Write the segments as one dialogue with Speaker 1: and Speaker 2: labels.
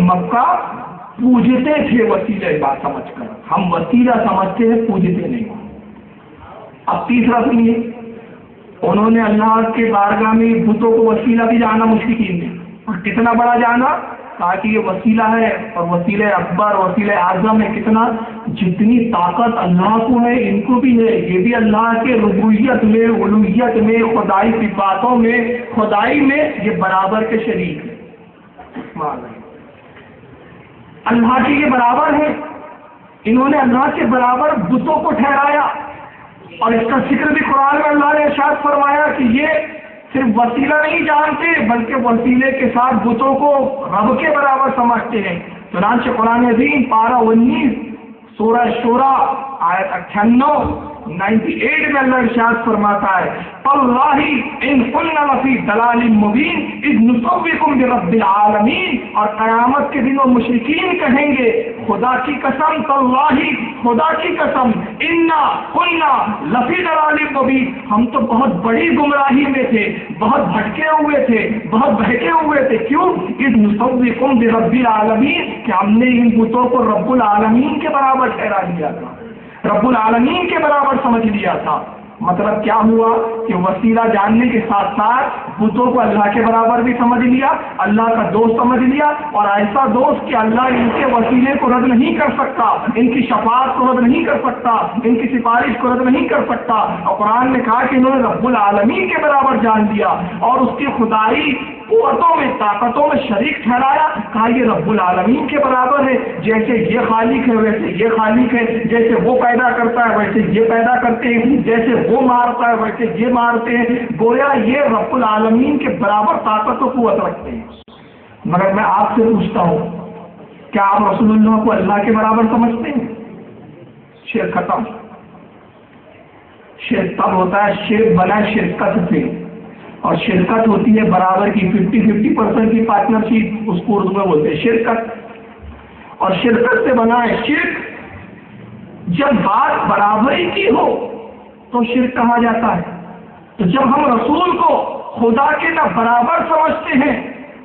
Speaker 1: مکہ پوجتے تھے وسیلہ بات سمجھ کر، ہم وسیلہ سمجھتے ہیں، پوجتے نہیں۔ اب تیسرا سنیے، انہوں نے اللہ کے بارگاہ میں بتوں کو وسیلہ بھی جانا مشرکین نے، اور کتنا بڑا جانا، تاکہ یہ وسیلہ ہے اور وسیلہ اکبر وسیلہ اعظم ہے، کتنا جتنی طاقت اللہ کو ہے ان کو بھی ہے، یہ بھی اللہ کے ربوبیت میں، الوہیت میں، خدائی صفاتوں میں، خدائی میں یہ برابر کے شریک ہے۔ اللہ کے یہ برابر ہے، انہوں نے اللہ کے برابر بتوں کو ٹھہرایا، اور اس کا ذکر بھی قرآن میں اللہ نے ارشاد فرمایا کہ یہ صرف وسیلہ نہیں جانتے بلکہ وسیلے کے ساتھ بتوں کو رب کے برابر سمجھتے ہیں۔ چنانچہ قرآن عظیم پارہ 19 سورہ شورى آیت 98 میں اللہ ارشاد فرماتا ہے واللہ ان قلنا لفی ضلال مبین اذ نسویکم برب العالمین، اور قیامت کے دن وہ مشرکین کہیں گے خدا کی قسم، تاللہ خدا کی قسم، انا قلنا لفی ضلال مبین، ہم تو بہت بڑی گمراہی میں تھے، بہت بھٹکے ہوئے تھے، بہت بہکے ہوئے تھے۔ کیوں؟ اذ نسویکم برب العالمین، کہ ہم نے ان بتوں کو رب العالمین کے برابر ٹھہرا دیا تھا، رب العالمین کے برابر سمجھ لیا تھا۔ مطلب کیا ہوا کہ وسیلہ جاننے کے ساتھ ساتھ بتوں کو اللہ کے برابر بھی سمجھ لیا، اللہ کا دوست سمجھ لیا، اور ایسا دوست کہ اللہ ان کے وسیلے کو رد نہیں کر سکتا، ان کی شفاعت کو رد نہیں کر سکتا، ان کی سفارش کو رد نہیں کر سکتا۔ اور قرآن نے کہا کہ انہوں نے رب العالمین کے برابر جان لیا اور اس کی خدائی قوتوں میں، طاقتوں میں شریک ٹھہرایا، کہا یہ رب العالمین کے برابر ہے، جیسے یہ خالق ہے ویسے یہ خالق ہے، جیسے وہ پیدا کرتا ہے ویسے یہ پیدا کرتے ہیں، جیسے وہ مارتا ہے ویسے یہ مارتے ہیں، گویا یہ رب العالمین کے برابر طاقت و قوت رکھتے ہیں۔ مگر میں آپ سے پوچھتا ہوں، کیا آپ رسول اللہ کو اللہ کے برابر سمجھتے ہیں؟ شرک ختم۔ شرک تب ہوتا ہے، شرک بنا شرکت سے، اور شرکت ہوتی ہے برابر کی 50-50% کی پارٹنرشپ، اس کو اردو میں بولتے ہیں شرکت، اور شرکت سے بنا ہے شرک۔ جب بات برابری کی ہو تو شرک کہا جاتا ہے۔ تو جب ہم رسول کو خدا کے نہ برابر سمجھتے ہیں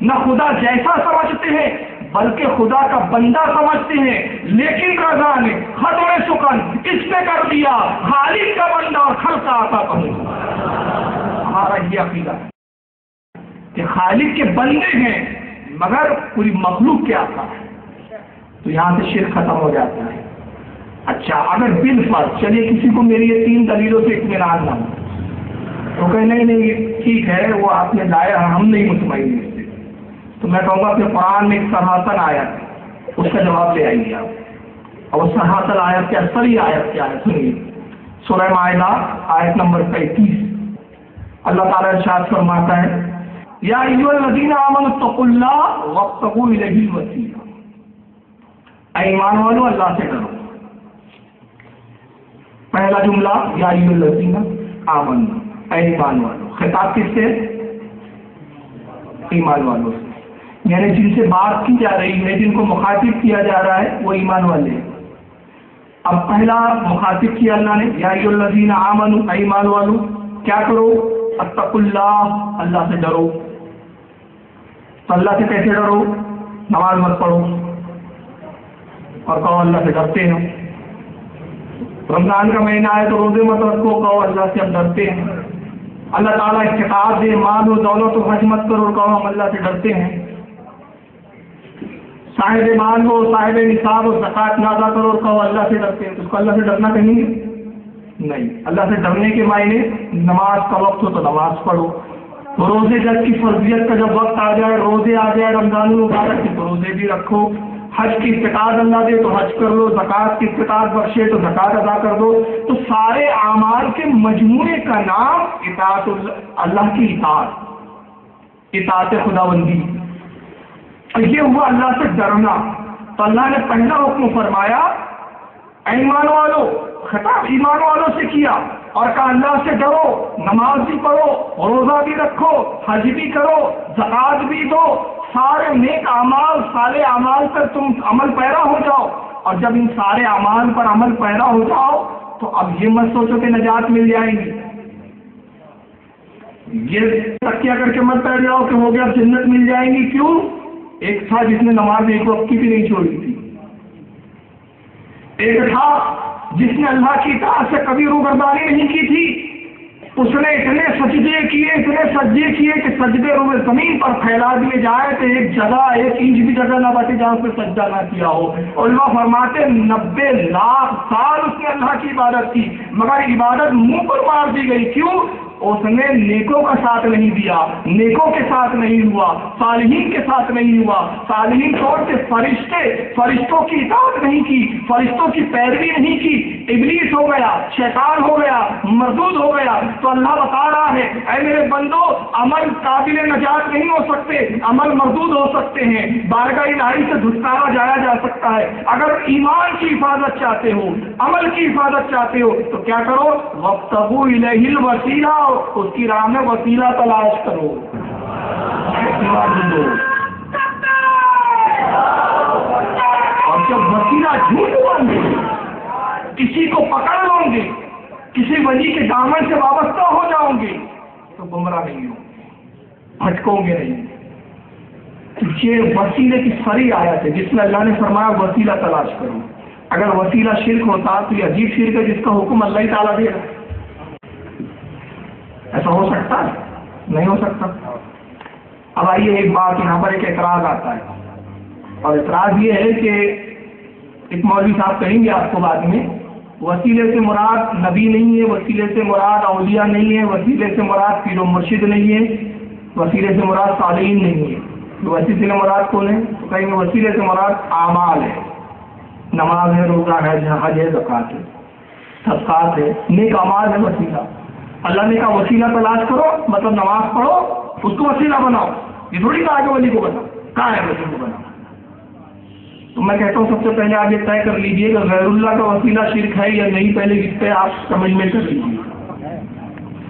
Speaker 1: نہ خدا جیسا سمجھتے ہیں بلکہ خدا کا بندہ سمجھتے ہیں، لیکن رضا نے ختم سکن اس پہ کر دیا خالق کا بندہ اور خلق کا آقا کہوں۔ ہمارا یہ عقیدہ ہے کہ خالق کے بندے ہیں مگر پوری مخلوق کے آقا ہے، تو یہاں سے شرک ختم ہو جاتا ہے۔ اچھا، اگر بالفرض چلیے کسی کو میری یہ 3 دلیلوں سے اطمینان نہ ہو تو کہ نہیں ٹھیک ہے وہ آپ نے لایا، ہم نہیں مطمئن اس سے، تو میں کہوں گا کہ قرآن میں ایک سراہتن آیت ہے، اس کا جواب لے آئیے آپ۔ اور سراہتن آیت کے اصلی آیت کیا ہے سنیے، سورہ مائدہ آیت نمبر 35 اللہ تعالیٰ ارشاد فرماتا ہے یا ایھا الذین آمنوا اتقوا اللہ وابتغوا الیہ الوسیلہ، اے ایمان والو اللہ سے ڈرو۔ پہلا جملہ یا ایھا الذین آمنوا، اے ایمان والو، خطاب کس سے؟ ایمان والوں سے، یعنی جن سے بات کی جا رہی ہے، جن کو مخاطب کیا جا رہا ہے وہ ایمان والے ہیں۔ اب پہلا مخاطب کیا اللہ نے یا ایھا الذین آمنوا، اے ایمان والو، کیا کرو؟ اتقوا اللہ، اللہ سے ڈرو۔ تو اللہ سے کیسے ڈرو؟ نماز مت پڑھو اور کہو اللہ سے ڈرتے ہیں۔ رمضان کا مہینہ ہے تو روزے مت رکھو، کہو اللہ سے ہم ڈرتے ہیں۔ اللہ تعالیٰ استطاعت دے، مال و دولت و حج مت کرو، کہو ہم اللہ سے ڈرتے ہیں۔ صاحب مال ہو، صاحب نصاب ہو، زکوٰۃ نہ ادا کرو، کہو اللہ سے ڈرتے ہیں۔ اس کو اللہ سے ڈرنا کہیں گے؟ نہیں۔ اللہ سے ڈرنے کے معنی نماز کا وقت ہو تو نماز پڑھو، روزے جب کی فرضیت کا جب وقت آ جائے، روزے آ جائے رمضان المبارک کی تو روزے بھی رکھو، حج کی استطاعت اللہ دے تو حج کر لو، زکوٰۃ کی استطاعت بخشے تو زکوٰۃ ادا کر دو۔ تو سارے اعمال کے مجموعے کا نام اطاعت اللہ کی اطاعت خداوندی، اور یہ ہوا اللہ سے ڈرنا۔ تو اللہ نے پہلا حکم فرمایا اے ایمان والو، خطاب ایمان والوں سے کیا اور کہا اللہ سے ڈرو، نماز بھی پڑھو، روزہ بھی رکھو، حج بھی کرو، زکوٰۃ بھی دو، سارے نیک اعمال صالح اعمال پر تم عمل پیرا ہو جاؤ۔ اور جب ان سارے اعمال پر عمل پیرا ہو جاؤ تو اب یہ مت سوچو کہ نجات مل جائے گی، یہ تکیہ کر کے مت بیٹھ جاؤ کہ ہو گیا اب جنت مل جائے گی۔ کیوں؟ ایک تھا جس نے نماز ایک وقت کی بھی نہیں چھوڑی تھی، ایک تھا جس نے اللہ کی اطاعت سے کبھی روبرداری نہیں کی تھی، اس نے اتنے سجدے کیے کہ سجدے روئے زمین پر پھیلا دیے جائے تو ایک جگہ ایک انچ بھی جگہ نہ بچے جہاں اس پہ سجدہ نہ کیا ہو۔ علماء فرماتے 90 لاکھ سال اس نے اللہ کی عبادت کی، مگر عبادت منہ پر مار دی گئی۔ کیوں؟ اس نے نیکوں کا ساتھ نہیں دیا، نیکوں کے ساتھ نہیں ہوا، صالحین کے ساتھ نہیں ہوا۔ صالحین طور سے فرشتوں کی اطاعت نہیں کی، فرشتوں کی پیروی نہیں کی، ابلیس ہو گیا، شیطان ہو گیا، مردود ہو گیا۔ تو اللہ بتا رہا ہے اے میرے بندو، عمل قابل نجات نہیں ہو سکتے، عمل مردود ہو سکتے ہیں، بارگاہ الہی سے دھتکارا جایا جا سکتا ہے۔ اگر ایمان کی حفاظت چاہتے ہو، عمل کی حفاظت چاہتے ہو تو کیا کرو؟ وابتغوا الیہ الوسیلہ، اس کی راہ میں وسیلہ تلاش کرو۔ اور جب وسیلہ جھوٹ بن گے، کسی کو پکڑ لو گے، کسی ولی کے دامن سے وابستہ ہو جاؤ گے تو گمراہ نہیں ہو، بھٹکو گے نہیں۔ یہ وسیلے کی صریح آیت ہے جس میں اللہ نے فرمایا وسیلہ تلاش کرو۔ اگر وسیلہ شرک ہوتا تو یہ عجیب شرک ہے جس کا حکم اللہ ہی تعالیٰ دے گا۔ ایسا ہو سکتا ہے؟ نہیں ہو سکتا۔ اب آئیے ایک بات، یہاں پر ایک اعتراض آتا ہے، اور اعتراض یہ ہے کہ ایک مولوی صاحب کہیں گے آپ کو بعد میں، وسیلے سے مراد نبی نہیں ہے، وسیلے سے مراد اولیاء نہیں ہے، وسیلے سے مراد پیر و مرشد نہیں ہے، وسیلے سے مراد صالحین نہیں ہے، وسیلے سے مراد کون ہے؟ تو کہیں گے وسیلے سے مراد اعمال ہے، نماز ہے، روزہ ہے، حج ہے، زکوٰۃ ہے، صدقات ہے، نیک اعمال ہے وسیلہ۔ اللہ نے کہا وسیلہ تلاش کرو، مطلب نماز پڑھو، اس کو وسیلہ بناؤ۔ یہ تھوڑی کہا کہ ولی کو بناؤ، کہاں ہے ولی کو بناؤ؟ تو میں کہتا ہوں سب سے پہلے آگے طے کر لیجئے کہ غیر اللہ کا وسیلہ شرک ہے یا نہیں، پہلے اس پہ آپ سمجھ میں کر لیجیے،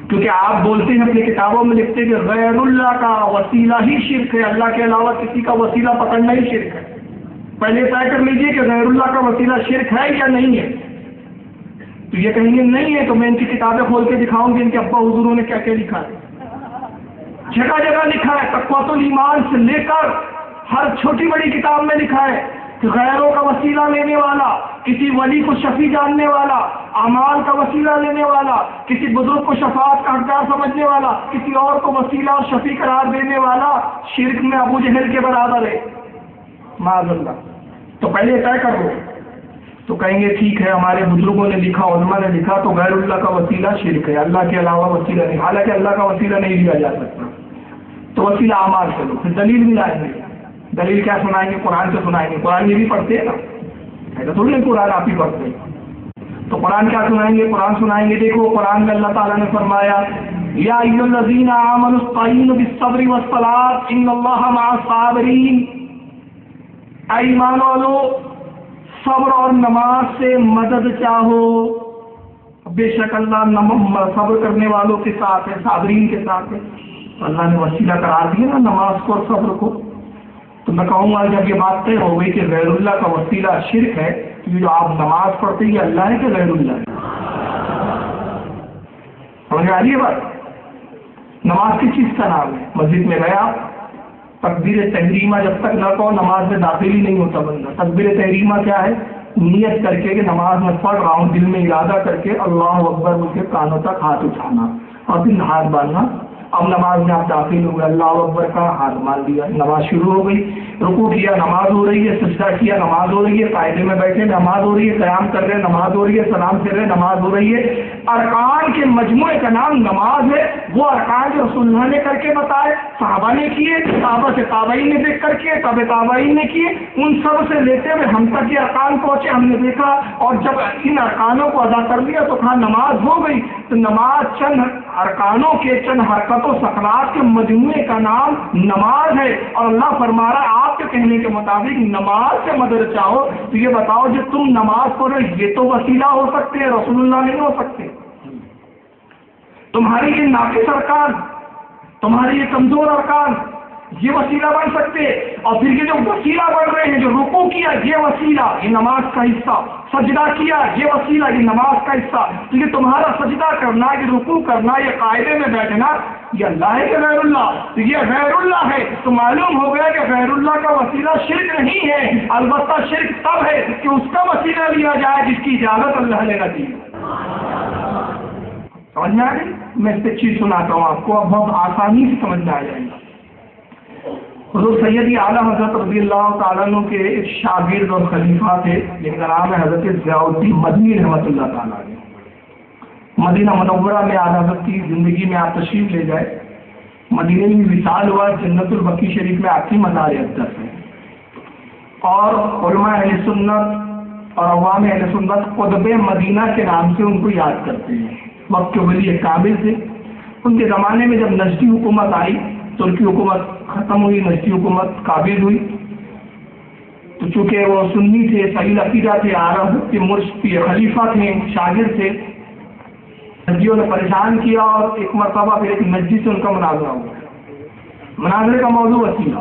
Speaker 1: کیونکہ آپ بولتے ہیں اپنی کتابوں میں لکھتے ہیں کہ غیر اللہ کا وسیلہ ہی شرک ہے، اللہ کے علاوہ کسی کا وسیلہ پکڑنا ہی شرک ہے۔ پہلے طے کر لیجئے کہ غیر اللہ کا وسیلہ شرک ہے یا نہیں ہے۔ تو یہ کہیں گے نہیں ہے تو میں ان کی کتابیں کھول کے دکھاؤں گی ان کے ابا حضوروں نے کیا کیا لکھا ہے۔ جگہ جگہ لکھا ہے، تقویٰ الایمان سے لے کر ہر چھوٹی بڑی کتاب میں لکھا ہے کہ غیروں کا وسیلہ لینے والا، کسی ولی کو شفیع جاننے والا، اعمال کا وسیلہ لینے والا، کسی بزرگ کو شفاعت کا حقدار سمجھنے والا، کسی اور کو وسیلہ اور شفیع قرار دینے والا شرک میں ابو جہل کے برابر ہے، معاذ اللہ۔ تو پہلے طے کر لو۔ تو کہیں گے ٹھیک ہے، ہمارے بزرگوں نے لکھا، علماء نے لکھا، تو غیر اللہ کا وسیلہ شرک ہے، اللہ کے علاوہ وسیلہ نہیں، حالانکہ اللہ کا وسیلہ نہیں لیا جا سکتا۔ تو وسیلہ اعمال سے لو، پھر دلیل بھی لائیں گے۔ دلیل کیا سنائیں گے؟ قرآن سے سنائیں گے۔ قرآن یہ بھی پڑھتے ہیں نا، ایسا تھوڑی نہیں قرآن آپ ہی پڑھتے ہیں۔ تو قرآن کیا سنائیں گے؟ قرآن سنائیں گے۔ دیکھو قرآن میں اللہ تعالیٰ نے فرمایا یا ایھا الذین آمنوا استعینوا بالصبر والصلاۃ ان اللہ مع الصابرین، اے ایمان والو صبر اور نماز سے مدد چاہو، بے شک اللہ صبر کرنے والوں کے ساتھ ہے، صابرین کے ساتھ ہے۔ اللہ نے وسیلہ قرار دیا نا نماز کو اور صبر کو۔ تو میں کہوں گا جب یہ بات طے ہو گئی کہ غیر اللہ کا وسیلہ شرک ہے، تو جو آپ نماز پڑھتے ہیں یہ اللہ ہے کہ غیر اللہ ہے؟ سمجھ میں آ رہی ہے بات؟ نماز کس چیز کا نام ہے؟ مسجد میں گیا، تکبیر تحریمہ جب تک نہ کہو نماز میں داخل ہی نہیں ہوتا بندہ۔ تکبیر تحریمہ کیا ہے؟ نیت کر کے کہ نماز میں پڑھ رہا ہوں، دل میں ارادہ کر کے اللہ اکبر بول کے کانوں تک ہاتھ اٹھانا اور پھر ہاتھ باندھنا۔ اب نماز میں آپ داخل ہو گئے، اللہ اکبر کا ہاتھ باندھ دیا، نماز شروع ہو گئی، رکوع کیا نماز ہو رہی ہے، سجدہ کیا نماز ہو رہی ہے، قاعدے میں بیٹھے نماز ہو رہی ہے، قیام کر رہے نماز ہو رہی ہے، سلام پھر رہے نماز ہو رہی ہے۔ ارکان کے مجموعے کا نام نماز ہے۔ وہ ارکان جو رسول اللہ نے کر کے بتائے، صحابہ نے کیے، صحابہ سے تابعین نے دیکھ کر کیے، تابع تابعین نے کیے، ان سب سے لیتے ہوئے ہم تک یہ ارکان پہنچے، ہم نے دیکھا اور جب ان ارکانوں کو ادا کر لیا تو کہا نماز ہو گئی۔ تو نماز چند ارکانوں کے، چند حرکت و سکنات کے مجموعے کا نام نماز ہے، اور اللہ فرما رہا ہے آپ کے کہنے کے مطابق نماز سے مدد چاہو۔ تو یہ بتاؤ جو تم نماز پڑھو یہ تو وسیلہ ہو سکتے ہیں، رسول اللہ نہیں ہو سکتے۔ تمہاری یہ ناقص ارکان، تمہاری یہ کمزور ارکان یہ وسیلہ بن سکتے، اور پھر یہ جو وسیلہ بن رہے ہیں، جو رکوع کیا یہ وسیلہ یہ نماز کا حصہ، سجدہ کیا یہ وسیلہ یہ نماز کا حصہ، تو یہ تمہارا سجدہ کرنا، یہ رکوع کرنا، یہ قاعدے میں بیٹھنا، یہ اللہ ہے کہ غیر اللہ؟ تو یہ غیر اللہ ہے، تو معلوم ہو گیا کہ غیر اللہ کا وسیلہ شرک نہیں ہے، البتہ شرک تب ہے کہ اس کا وسیلہ لیا جائے جس کی اجازت اللہ نے نہ دی۔ سمجھ میں آ گئی؟ میں اس سے چیز سناتا ہوں آپ کو، اب بہت آسانی سے سمجھ میں آ جائے گا۔ حضور سیدی اعلیٰ حضرت رضی اللہ تعالیٰ عنہ کے ایک شاگرد اور خلیفہ تھے جن کا نام ہے حضرت ضیاء الدین مدنی رحمۃ اللہ تعالیٰ علیہ۔ مدینہ منورہ میں آج حضرت کی زندگی میں آپ تشریف لے جائے، مدینہ میں وصال ہوا، جنت البقیع شریف میں آپ کی مزار اقدس ہے، اور علماء اہل سنت اور عوام اہل سنت قطب مدینہ کے نام سے ان کو یاد کرتے ہیں۔ وقت کے ولی کامل تھے، ان کے زمانے میں جب نجدی حکومت آئی، ترکی حکومت ختم ہوئی، نجدی حکومت قابل ہوئی، تو چونکہ وہ سنی تھے، صحیح عقیدہ تھے، عرب کے مرشد خلیفہ تھے، شاگرد تھے، نجدیوں نے پریشان کیا، اور ایک مرتبہ پھر ایک نجدی سے ان کا مناظرہ ہوا۔ مناظرے کا موضوع وسیلہ۔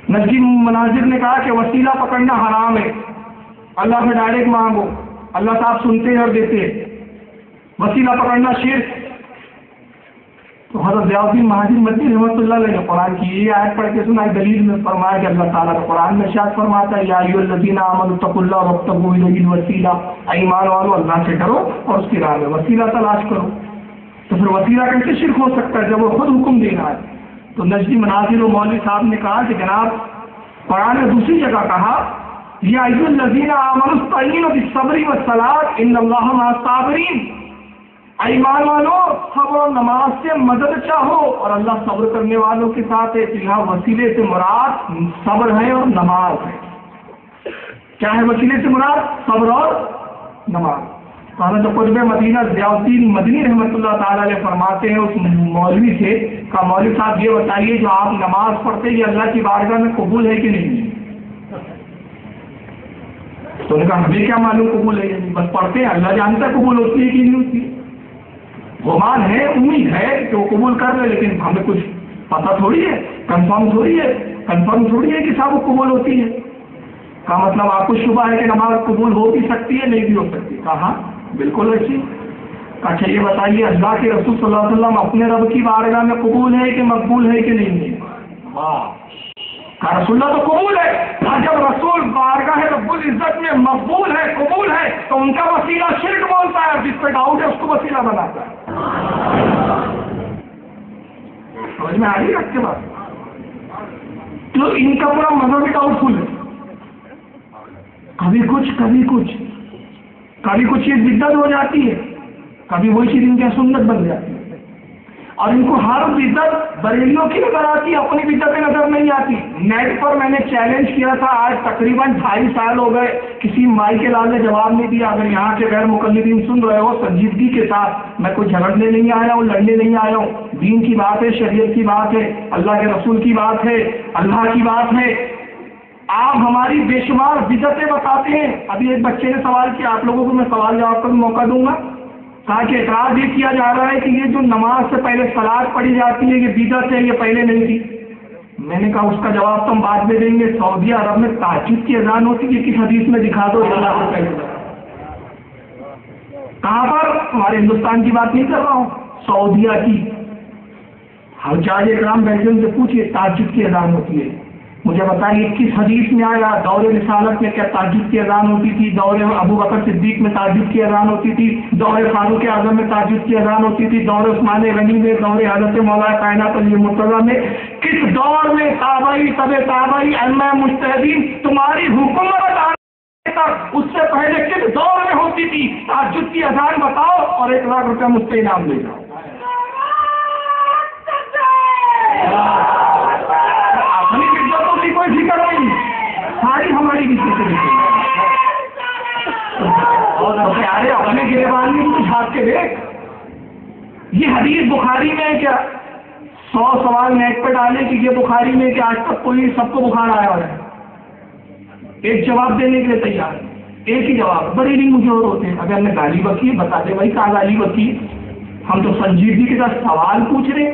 Speaker 1: نجدی مناظر نے کہا کہ وسیلہ پکڑنا حرام ہے، اللہ سے ڈائریکٹ مانگو، اللہ صاحب سنتے ہیں اور دیتے ہیں، وسیلہ پکڑنا شرک۔ تو حضرت ضیاء الدین مہاجر مدنی رحمۃ اللہ علیہ نے قرآن کی یہ آیت پڑھ کے سنا، دلیل میں فرمایا کہ اللہ تعالیٰ کا قرآن میں ارشاد فرماتا ہے یا ایھا الذین آمنوا اتقوا اللہ وابتغوا الیہ الوسیلہ، ایمان والو اللہ سے ڈرو اور اس کی راہ میں وسیلہ تلاش کرو۔ تو پھر وسیلہ کیسے شرک ہو سکتا ہے جب وہ خود حکم دے رہا ہے؟ تو نجدی مناظر و مولوی صاحب نے کہا کہ جناب قرآن نے دوسری جگہ کہا یا ایھا الذین آمنوا استعینوا بالصبر والصلاۃ ان اللہ مع الصابرین، ایمان والو صبر اور نماز سے مدد چاہو اور اللہ صبر کرنے والوں کے ساتھ ہے۔ یہاں وسیلے سے مراد صبر ہے اور نماز ہے۔ کیا ہے وسیلے سے مراد؟ صبر اور نماز۔ حضرت قطب مدینہ ضیاء الدین مدنی رحمۃ اللہ تعالیٰ علیہ فرماتے ہیں اس مولوی سے، کہا مولوی صاحب یہ بتائیے جو آپ نماز پڑھتے یہ اللہ کی بارگاہ میں قبول ہے کہ نہیں؟ تو نے کہا ہمیں کیا معلوم قبول ہے، بس پڑھتے ہیں، اللہ جانتا قبول ہوتی ہے کہ نہیں ہوتی ہے، گمان ہے، امید ہے کہ وہ قبول کر لے، لیکن ہمیں کچھ پتہ تھوڑی ہے، کنفرم تھوڑی ہے کہ صاحب وہ قبول ہوتی ہے۔ کا مطلب آپ کو شبہ ہے کہ نماز قبول ہو بھی سکتی ہے نہیں بھی ہو سکتی؟ کہا ہاں بالکل ایسی۔ اچھا یہ بتائیے اللہ کے رسول صلی اللہ علیہ وسلم اپنے رب کی بارگاہ میں قبول ہے کہ مقبول ہے کہ نہیں ہے؟ رسول اللہ تو قبول ہے، اور جب رسول بارگاہ رب العزت میں مقبول ہے، قبول ہے، تو ان کا وسیلہ شرک بولتا ہے، جس پہ ڈاؤٹ ہے اس کو وسیلہ بناتا ہے۔ سمجھ میں آ رہی ہے آپ کے بات؟ تو ان کا پورا مذہبی ڈاؤٹ فل ہے، کبھی کچھ چیز بدعت ہو جاتی ہے، کبھی وہی چیز ان کی سنت بن جاتی ہے، اور ان کو ہر بدعت بریلیوں کی نظر آتی ہے، اپنی بدعتیں نظر نہیں آتی۔ نیٹ پر میں نے چیلنج کیا تھا، آج تقریباً 2.5 سال ہو گئے، کسی مائی کے لال نے جواب نہیں دیا۔ اگر یہاں کے غیر مقلدین سن رہے ہو سنجیدگی کے ساتھ، میں کوئی جھگڑنے نہیں آیا ہوں، لڑنے نہیں آیا ہوں، دین کی بات ہے، شریعت کی بات ہے، اللہ کے رسول کی بات ہے، اللہ کی بات ہے۔ آپ ہماری بے شمار بدعتیں بتاتے ہیں۔ ابھی ایک بچے نے سوال کیا، آپ لوگوں کو میں سوال جواب کا موقع دوں گا، کہا کہ اعتراض یہ کیا جا رہا ہے کہ یہ جو نماز سے پہلے صلاۃ پڑھی جاتی ہے یہ بدعت ہے، یہ پہلے نہیں تھی۔ میں نے کہا اس کا جواب تو ہم بعد میں دیں گے، سعودی عرب میں تہجد کی اذان ہوتی ہے، کس حدیث میں دکھا دو اللہ سے پہلے؟ کہاں پر؟ ہمارے ہندوستان کی بات نہیں کر رہا ہوں، سعودیہ کی۔ حجاج اکرام بیٹھے ان سے پوچھئے تہجد کی اذان ہوتی ہے، مجھے بتائیے کس حدیث میں آیا؟ دور رسالت میں کیا تہجد کی اذان ہوتی تھی؟ دور ابو بکر صدیق میں تہجد کی اذان ہوتی تھی؟ دور فاروق اعظم میں تہجد کی اذان ہوتی تھی؟ دور عثمان غنی میں؟ دور حضرت مولا کائنات علی مرتضیٰ میں؟ کس دور میں تابعی، تبع تابعی، ائمہ مجتہدین تمہاری حکومت آنے تک اس سے پہلے کس دور میں ہوتی تھی؟ تہجد کی اذان بتاؤ اور 1 لاکھ روپے مجھ سے انعام لے جاؤ۔ اپنی بدعتوں کی کوئی فکر نہیں، ساری ہماری بدعتیں اور پیارے اپنے گریبان میں کچھ ہاتھ کے دیکھ۔ یہ حدیث بخاری میں ہے کیا؟ 100 سوال نیٹ پہ ڈالے کہ یہ بخاری میں کہ آج تک کوئی سب کو بخار آیا ہوا ہے، ایک جواب دینے کے لیے تیار ہے، ایک ہی جواب۔ بڑے نہیں مجھے اور ہوتے ہیں، اگر میں گالی بکی بتا دے بھائی کہاں گالی بکی، ہم تو سنجیدگی کے ساتھ سوال پوچھ رہے،